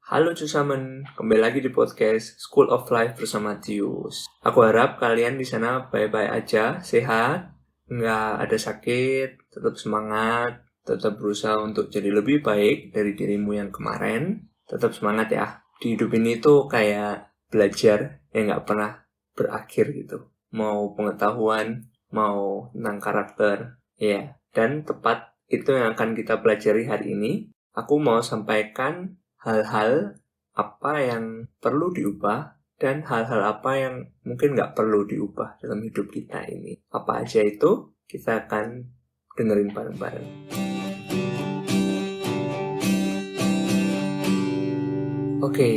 Halo Cusamen, kembali lagi di podcast School of Life bersama Tius. Aku harap kalian di sana baik-baik aja, sehat, nggak ada sakit, tetap semangat, tetap berusaha untuk jadi lebih baik dari dirimu yang kemarin. Tetap semangat ya. Di hidup ini tuh kayak belajar yang nggak pernah berakhir gitu. Mau pengetahuan, mau tentang karakter, ya. Dan tepat itu yang akan kita pelajari hari ini. Aku mau sampaikan hal-hal apa yang perlu diubah dan hal-hal apa yang mungkin nggak perlu diubah dalam hidup kita ini. Apa aja itu? Kita akan dengerin bareng-bareng. Oke,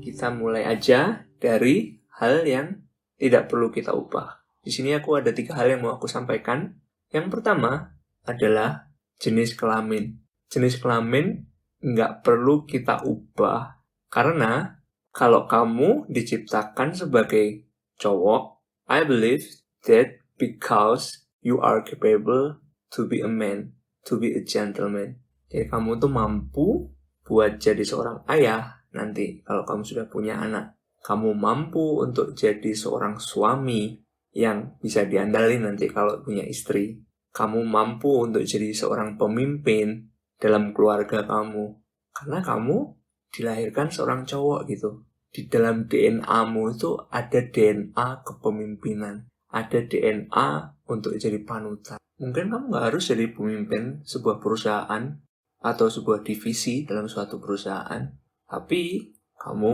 kita mulai aja dari hal yang tidak perlu kita ubah. Di sini aku ada 3 hal yang mau aku sampaikan. Yang pertama adalah jenis kelamin. Jenis kelamin nggak perlu kita ubah karena kalau kamu diciptakan sebagai cowok, I believe that because you are capable to be a man, to be a gentleman. Jadi kamu tuh mampu buat jadi seorang ayah nanti kalau kamu sudah punya anak. Kamu mampu untuk jadi seorang suami yang bisa diandalin nanti kalau punya istri. Kamu mampu untuk jadi seorang pemimpin dalam keluarga kamu. Karena kamu dilahirkan seorang cowok gitu. Di dalam DNA-mu itu ada DNA kepemimpinan. Ada DNA untuk jadi panutan. Mungkin kamu nggak harus jadi pemimpin sebuah perusahaan atau sebuah divisi dalam suatu perusahaan. Tapi kamu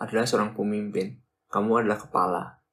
adalah seorang pemimpin. Kamu adalah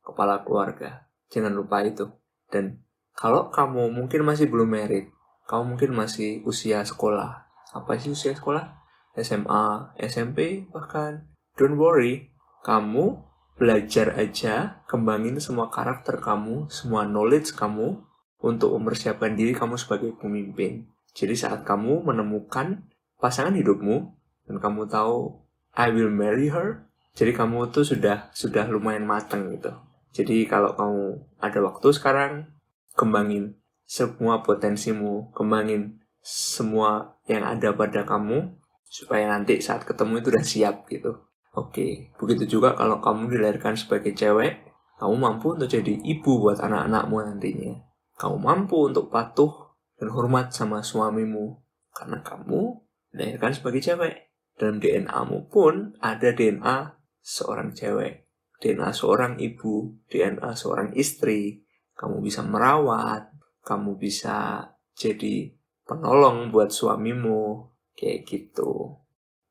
kepala keluarga. Jangan lupa itu. Dan kalau kamu mungkin masih belum married, kamu mungkin masih usia sekolah. Apa sih usia sekolah? SMA, SMP, bahkan. Don't worry, kamu belajar aja, kembangin semua karakter kamu, semua knowledge kamu untuk mempersiapkan diri kamu sebagai pemimpin. Jadi saat kamu menemukan pasangan hidupmu, dan kamu tahu, I will marry her, jadi kamu tuh sudah lumayan matang gitu. Jadi kalau kamu ada waktu sekarang, kembangin semua potensimu, kembangin semua yang ada pada kamu, supaya nanti saat ketemu itu udah siap gitu. Oke, begitu juga kalau kamu dilahirkan sebagai cewek, kamu mampu untuk jadi ibu buat anak-anakmu nantinya. Kamu mampu untuk patuh dan hormat sama suamimu, karena kamu dilahirkan sebagai cewek. Dalam DNA-mu pun ada DNA seorang cewek, DNA seorang ibu, DNA seorang istri. Kamu bisa merawat, kamu bisa jadi penolong buat suamimu, kayak gitu.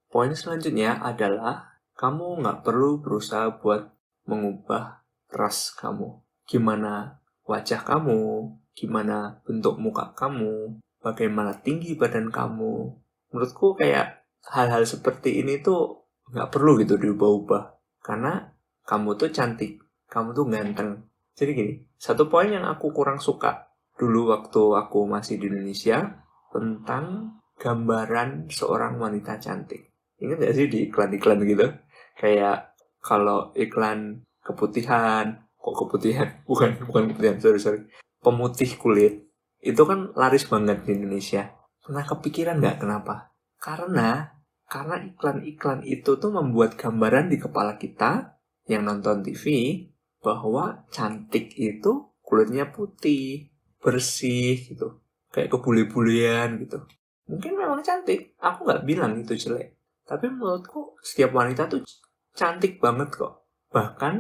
Poin selanjutnya adalah kamu nggak perlu berusaha buat mengubah ras kamu. Gimana wajah kamu, gimana bentuk muka kamu, bagaimana tinggi badan kamu. Menurutku kayak hal-hal seperti ini tuh nggak perlu gitu diubah-ubah. Karena kamu tuh cantik, kamu tuh ganteng. Jadi gini, satu poin yang aku kurang suka dulu waktu aku masih di Indonesia tentang gambaran seorang wanita cantik. Ingat gak sih di iklan-iklan gitu? Kayak kalau iklan keputihan, bukan keputihan, sorry. Pemutih kulit. Itu kan laris banget di Indonesia. Pernah kepikiran gak kenapa? Karena iklan-iklan itu tuh membuat gambaran di kepala kita yang nonton TV bahwa cantik itu kulitnya putih, bersih gitu. Kayak kebule-bulean gitu. Mungkin memang cantik, aku nggak bilang itu jelek. Tapi menurutku setiap wanita tuh cantik banget kok. Bahkan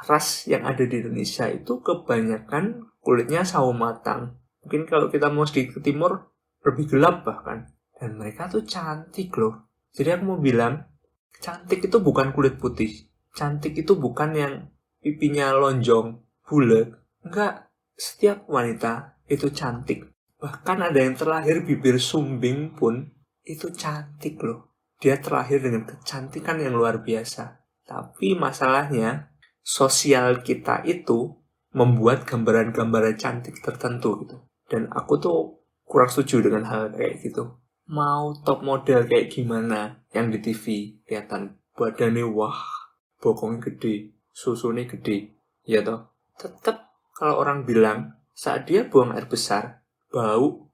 ras yang ada di Indonesia itu kebanyakan kulitnya sawo matang. Mungkin kalau kita mau sedikit ke timur, lebih gelap bahkan. Dan mereka tuh cantik loh. Jadi aku mau bilang, cantik itu bukan kulit putih. Cantik itu bukan yang pipinya lonjong, bulat. Enggak, setiap wanita itu cantik. Bahkan ada yang terlahir bibir sumbing pun itu cantik loh. Dia terlahir dengan kecantikan yang luar biasa. Tapi masalahnya, sosial kita itu membuat gambaran-gambaran cantik tertentu gitu. Dan aku tuh kurang setuju dengan hal kayak gitu. Mau top model kayak gimana yang di TV kelihatan badannya wah, bokongnya gede, susunya gede, ya toh. Tetap kalau orang bilang saat dia buang air besar bau,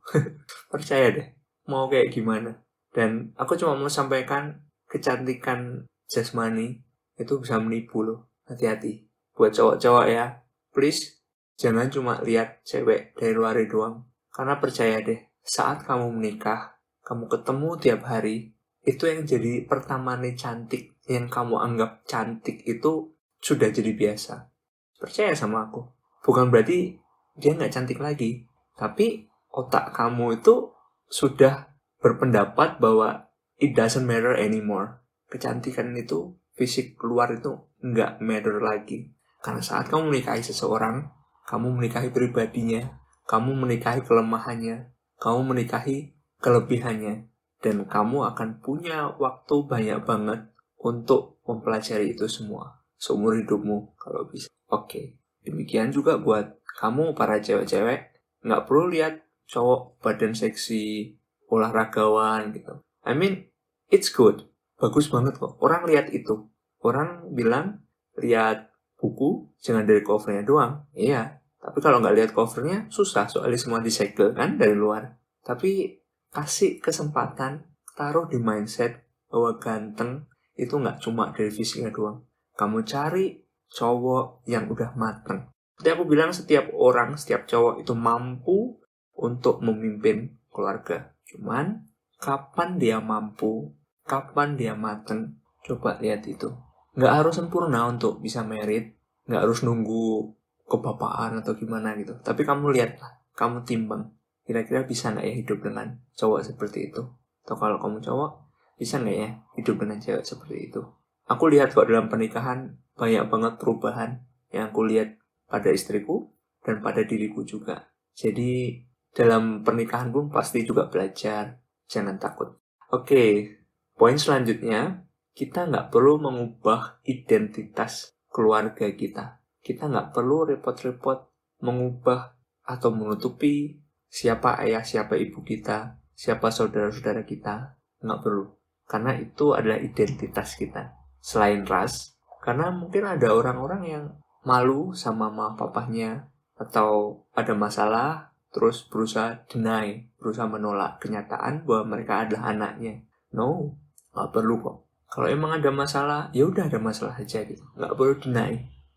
percaya deh mau kayak gimana. Dan aku cuma mau sampaikan kecantikan jasmani itu bisa menipu loh. Hati-hati. Buat cowok-cowok ya, please jangan cuma lihat cewek dari luar doang. Karena percaya deh, saat kamu menikah, kamu ketemu tiap hari, itu yang jadi pertama nih cantik, yang kamu anggap cantik itu sudah jadi biasa. Percaya sama aku. Bukan berarti dia nggak cantik lagi, tapi otak kamu itu sudah berpendapat bahwa it doesn't matter anymore. Kecantikan itu, fisik luar itu nggak matter lagi. Karena saat kamu menikahi seseorang, kamu menikahi pribadinya, kamu menikahi kelemahannya, kamu menikahi kelebihannya, dan kamu akan punya waktu banyak banget untuk mempelajari itu semua seumur hidupmu kalau bisa. Oke, demikian juga buat kamu para cewek-cewek, nggak perlu lihat cowok badan seksi, olahragawan gitu. I mean, it's good, bagus banget kok. Orang lihat itu, orang bilang lihat buku jangan dari covernya doang. Iya, tapi kalau nggak lihat covernya susah soalnya semua disegel kan dari luar. Tapi kasih kesempatan, taruh di mindset bahwa ganteng itu nggak cuma dari fisiknya doang. Kamu cari cowok yang udah mateng. Jadi aku bilang setiap orang, setiap cowok itu mampu untuk memimpin keluarga. Cuman kapan dia mampu, kapan dia mateng, coba lihat itu. Nggak harus sempurna untuk bisa merit, nggak harus nunggu kebapaan atau gimana gitu. Tapi kamu lihatlah, kamu timbang. Kira-kira bisa nggak ya hidup dengan cowok seperti itu? Atau kalau kamu cowok, bisa nggak ya hidup dengan cewek seperti itu? Aku lihat kok dalam pernikahan banyak banget perubahan yang aku lihat pada istriku dan pada diriku juga. Jadi dalam pernikahan pun pasti juga belajar. Jangan takut. Oke, poin selanjutnya, kita nggak perlu mengubah identitas keluarga kita. Kita nggak perlu repot-repot mengubah atau menutupi siapa ayah, siapa ibu kita, siapa saudara-saudara kita. Nggak perlu. Karena itu adalah identitas kita. Selain ras, karena mungkin ada orang-orang yang malu sama mama papahnya, atau ada masalah, terus berusaha deny, berusaha menolak kenyataan bahwa mereka adalah anaknya. No, nggak perlu kok. Kalau emang ada masalah, ya udah ada masalah aja gitu. Nggak perlu deny.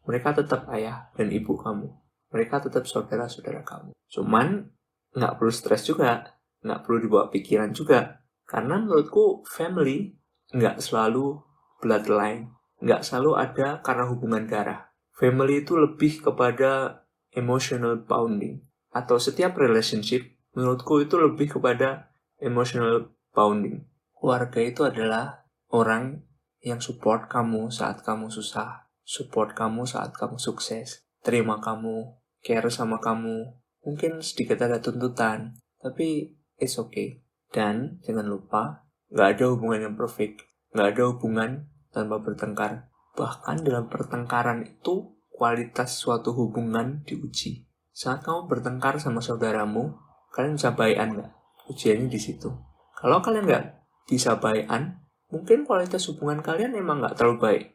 Mereka tetap ayah dan ibu kamu. Mereka tetap saudara-saudara kamu. Cuman, nggak perlu stres juga. Nggak perlu dibawa pikiran juga. Karena menurutku, family nggak selalu bloodline. Nggak selalu ada karena hubungan darah. Family itu lebih kepada emotional bonding. Atau setiap relationship, menurutku itu lebih kepada emotional bonding. Keluarga itu adalah orang yang support kamu saat kamu susah, support kamu saat kamu sukses, terima kamu, care sama kamu. Mungkin sedikit ada tuntutan, tapi it's okay. Dan jangan lupa, nggak ada hubungan yang perfect, nggak ada hubungan tanpa bertengkar. Bahkan dalam pertengkaran itu, kualitas suatu hubungan diuji. Saat kamu bertengkar sama saudaramu, kalian bisa baikan nggak? Ujiannya di situ. Kalau kalian nggak bisa baikan, mungkin kualitas hubungan kalian emang nggak terlalu baik.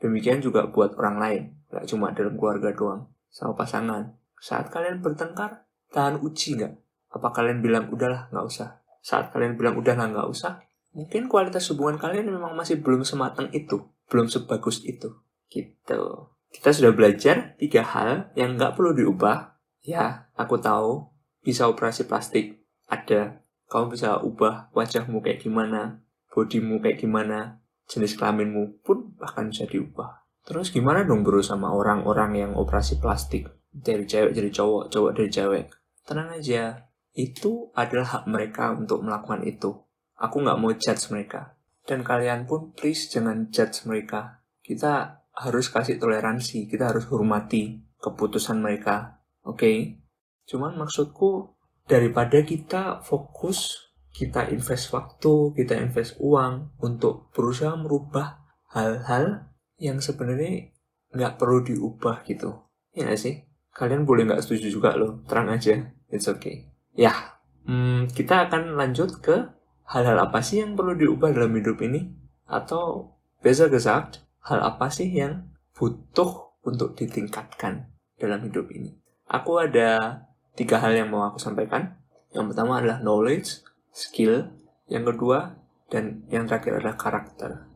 Demikian juga buat orang lain, nggak cuma dalam keluarga doang, sama pasangan. Saat kalian bertengkar, tahan uji nggak? Apa kalian bilang udahlah nggak usah? Saat kalian bilang udahlah nggak usah, mungkin kualitas hubungan kalian memang masih belum sematang itu, belum sebagus itu. Gitu. Kita sudah belajar 3 hal yang nggak perlu diubah. Ya, aku tahu, bisa operasi plastik, ada. Kamu bisa ubah wajahmu kayak gimana, bodimu kayak gimana, jenis kelaminmu pun bahkan bisa diubah. Terus gimana dong bro sama orang-orang yang operasi plastik? Dari cewek jadi cowok, cowok dari cewek. Tenang aja, itu adalah hak mereka untuk melakukan itu. Aku nggak mau judge mereka. Dan kalian pun please jangan judge mereka. Kita harus kasih toleransi, kita harus hormati keputusan mereka. Oke? Cuman maksudku, daripada kita fokus, kita invest waktu, kita invest uang untuk berusaha merubah hal-hal yang sebenarnya nggak perlu diubah gitu. Ya nggak sih? Kalian boleh nggak setuju juga loh, terang aja. It's okay. Ya, kita akan lanjut ke hal-hal apa sih yang perlu diubah dalam hidup ini? Atau besser gesagt, hal apa sih yang butuh untuk ditingkatkan dalam hidup ini? Aku ada 3 hal yang mau aku sampaikan. Yang pertama adalah knowledge, skill. Yang kedua, dan yang terakhir adalah karakter.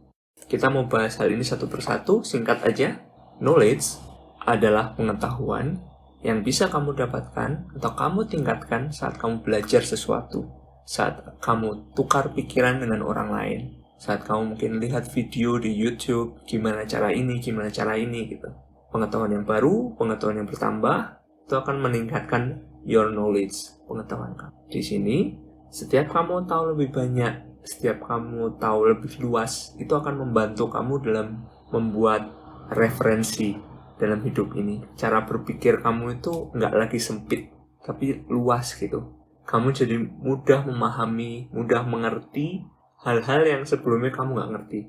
Kita mau bahas hal ini satu persatu, singkat aja. Knowledge adalah pengetahuan yang bisa kamu dapatkan atau kamu tingkatkan saat kamu belajar sesuatu, saat kamu tukar pikiran dengan orang lain, saat kamu mungkin lihat video di YouTube, gimana cara ini gitu. Pengetahuan yang baru, pengetahuan yang bertambah, itu akan meningkatkan your knowledge, pengetahuan kamu. Di sini, setiap kamu tahu lebih banyak, setiap kamu tahu lebih luas, itu akan membantu kamu dalam membuat referensi dalam hidup ini. Cara berpikir kamu itu nggak lagi sempit, tapi luas gitu. Kamu jadi mudah memahami, mudah mengerti hal-hal yang sebelumnya kamu nggak ngerti,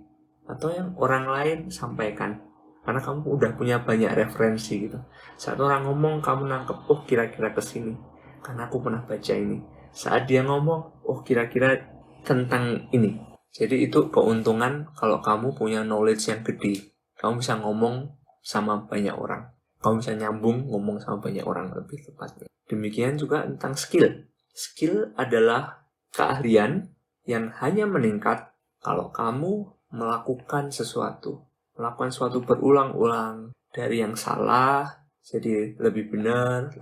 atau yang orang lain sampaikan. Karena kamu udah punya banyak referensi gitu. Saat orang ngomong, kamu nangkep, oh kira-kira kesini, karena aku pernah baca ini. Saat dia ngomong, oh kira-kira tentang ini. Jadi itu keuntungan kalau kamu punya knowledge yang gede. Kamu bisa ngomong sama banyak orang. Kamu bisa nyambung ngomong sama banyak orang lebih tepatnya. Demikian juga tentang skill. Skill adalah keahlian yang hanya meningkat kalau kamu melakukan sesuatu. Melakukan sesuatu berulang-ulang. Dari yang salah, jadi lebih benar,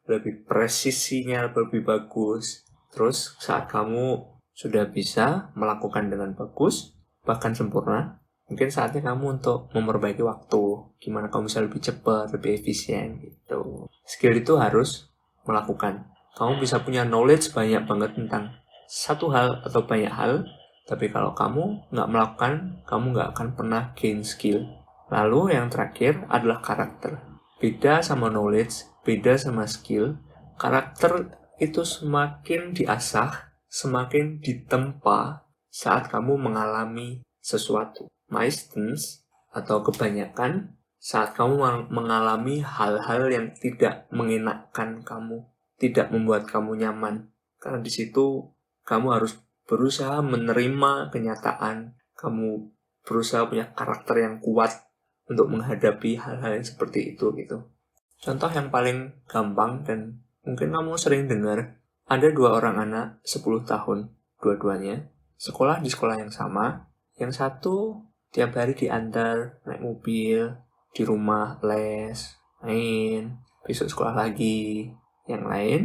lebih presisinya lebih bagus. Terus saat kamu sudah bisa melakukan dengan bagus, bahkan sempurna, mungkin saatnya kamu untuk memperbaiki waktu. Gimana kamu bisa lebih cepat, lebih efisien gitu. Skill itu harus melakukan. Kamu bisa punya knowledge banyak banget tentang satu hal atau banyak hal, tapi kalau kamu nggak melakukan, kamu nggak akan pernah gain skill. Lalu yang terakhir adalah karakter. Beda sama knowledge, beda sama skill. Karakter itu semakin diasah, semakin ditempa saat kamu mengalami sesuatu. Meistens, atau kebanyakan, saat kamu mengalami hal-hal yang tidak mengenakkan kamu, tidak membuat kamu nyaman. Karena di situ kamu harus berusaha menerima kenyataan, kamu berusaha punya karakter yang kuat untuk menghadapi hal-hal yang seperti itu gitu. Contoh yang paling gampang dan mungkin kamu sering dengar, ada 2 orang anak 10 tahun, dua-duanya sekolah di sekolah yang sama. Yang satu tiap hari diantar naik mobil, di rumah les, main, besok sekolah lagi. Yang lain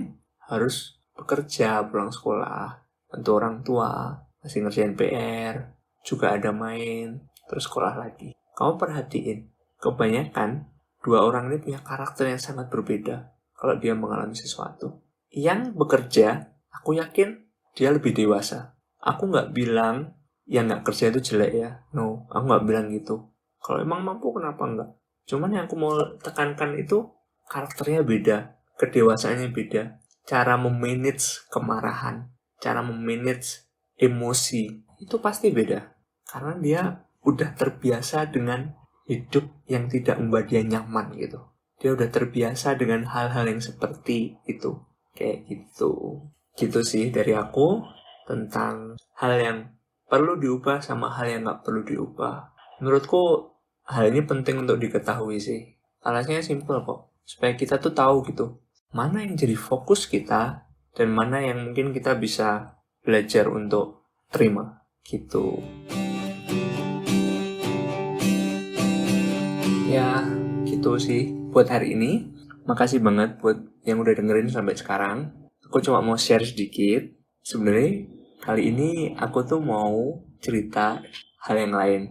harus bekerja pulang sekolah, bantu orang tua, masih ngerjain PR, juga ada main, terus sekolah lagi. Kamu perhatiin, kebanyakan 2 orang ini punya karakter yang sangat berbeda kalau dia mengalami sesuatu. Yang bekerja, aku yakin dia lebih dewasa. Aku nggak bilang yang nggak kerja itu jelek ya. No, aku nggak bilang gitu. Kalau emang mampu, kenapa nggak? Cuman yang aku mau tekankan itu karakternya beda, kedewasaannya beda, cara memanage kemarahan, cara memanage emosi, itu pasti beda. Karena dia udah terbiasa dengan hidup yang tidak membuat dia nyaman gitu. Dia udah terbiasa dengan hal-hal yang seperti itu. Kayak gitu. Gitu sih dari aku tentang hal yang perlu diubah sama hal yang nggak perlu diubah. Menurutku hal ini penting untuk diketahui sih. Alasannya simpel kok. Supaya kita tuh tahu gitu, mana yang jadi fokus kita dan mana yang mungkin kita bisa belajar untuk terima gitu. Ya, gitu sih buat hari ini. Makasih banget buat yang udah dengerin sampai sekarang. Aku cuma mau share sedikit. Sebenarnya kali ini aku tuh mau cerita hal yang lain,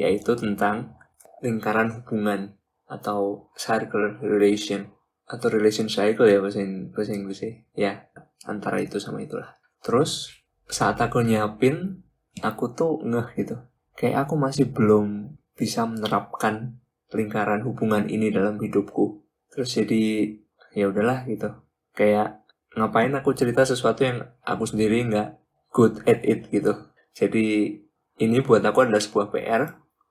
yaitu tentang lingkaran hubungan atau circle relation atau relation cycle ya bahasa Inggrisnya. Ya, antara itu sama itulah. Terus saat aku nyiapin, aku tuh ngeh gitu. Kayak aku masih belum bisa menerapkan lingkaran hubungan ini dalam hidupku. Terus jadi ya udahlah gitu. Kayak ngapain aku cerita sesuatu yang aku sendiri nggak good at it gitu. Jadi ini buat aku adalah sebuah PR.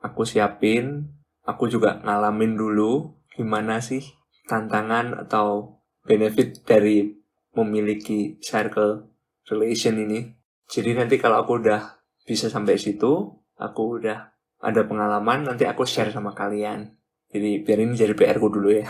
Aku siapin, aku juga ngalamin dulu gimana sih tantangan atau benefit dari memiliki circle relation ini. Jadi nanti kalau aku udah bisa sampai situ, aku udah ada pengalaman, nanti aku share sama kalian. Jadi biar ini jadi PR-ku dulu ya.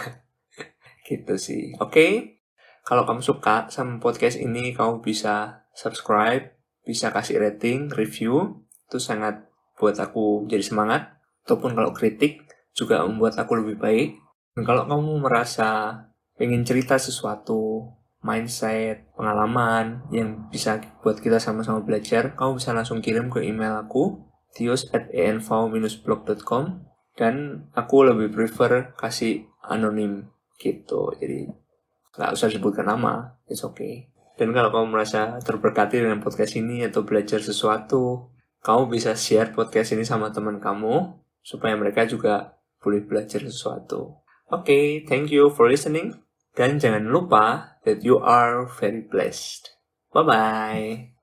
Gitu sih. Oke. Kalau kamu suka sama podcast ini, kamu bisa subscribe, bisa kasih rating, review, itu sangat buat aku jadi semangat. Ataupun kalau kritik juga membuat aku lebih baik. Dan kalau kamu merasa pengen cerita sesuatu, mindset, pengalaman yang bisa buat kita sama-sama belajar, kamu bisa langsung kirim ke email aku, tius@env-blog.com, dan aku lebih prefer kasih anonim gitu. Jadi nggak usah sebutkan nama, it's okay. Dan kalau kamu merasa terberkati dengan podcast ini atau belajar sesuatu, kamu bisa share podcast ini sama teman kamu, supaya mereka juga boleh belajar sesuatu. Okay, thank you for listening. Dan jangan lupa that you are very blessed. Bye-bye.